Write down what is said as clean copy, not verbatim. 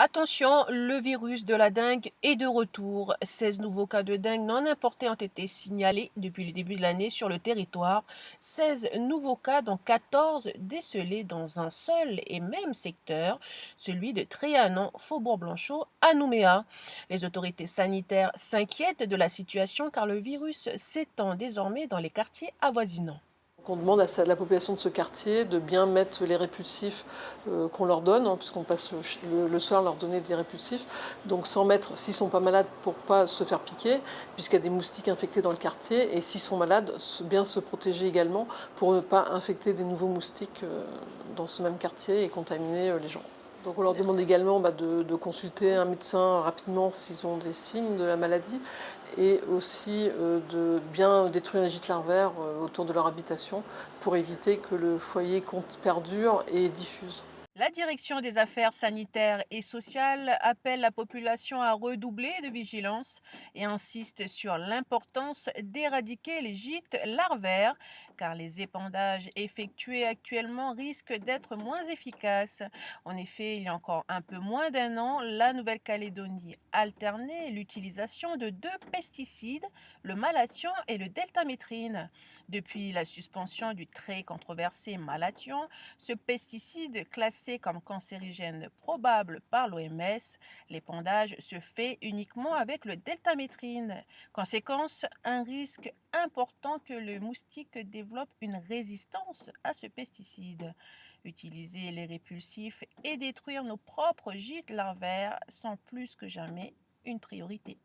Attention, le virus de la dengue est de retour. 16 nouveaux cas de dengue non importés ont été signalés depuis le début de l'année sur le territoire. 16 nouveaux cas, dont 14 décelés dans un seul et même secteur, celui de Trianon, Faubourg-Blanchot, à Nouméa. Les autorités sanitaires s'inquiètent de la situation car le virus s'étend désormais dans les quartiers avoisinants. Donc on demande à la population de ce quartier de bien mettre les répulsifs qu'on leur donne, hein, puisqu'on passe le soir leur donner des répulsifs. Donc sans mettre, s'ils ne sont pas malades, pour ne pas se faire piquer, puisqu'il y a des moustiques infectés dans le quartier. Et s'ils sont malades, bien se protéger également pour ne pas infecter des nouveaux moustiques dans ce même quartier et contaminer les gens. Donc on leur demande également de consulter un médecin rapidement s'ils ont des signes de la maladie et aussi de bien détruire les gîtes larvaires autour de leur habitation pour éviter que le foyer perdure et diffuse. La direction des affaires sanitaires et sociales appelle la population à redoubler de vigilance et insiste sur l'importance d'éradiquer les gîtes larvaires car les épandages effectués actuellement risquent d'être moins efficaces. En effet, il y a encore un peu moins d'un an, la Nouvelle-Calédonie alternait l'utilisation de deux pesticides, le malathion et le deltamétrine. Depuis la suspension du très controversé malathion, ce pesticide, classé comme cancérigène probable par l'OMS, l'épandage se fait uniquement avec le deltamétrine. Conséquence, un risque important que le moustique développe une résistance à ce pesticide. Utiliser les répulsifs et détruire nos propres gîtes larvaires sont plus que jamais une priorité.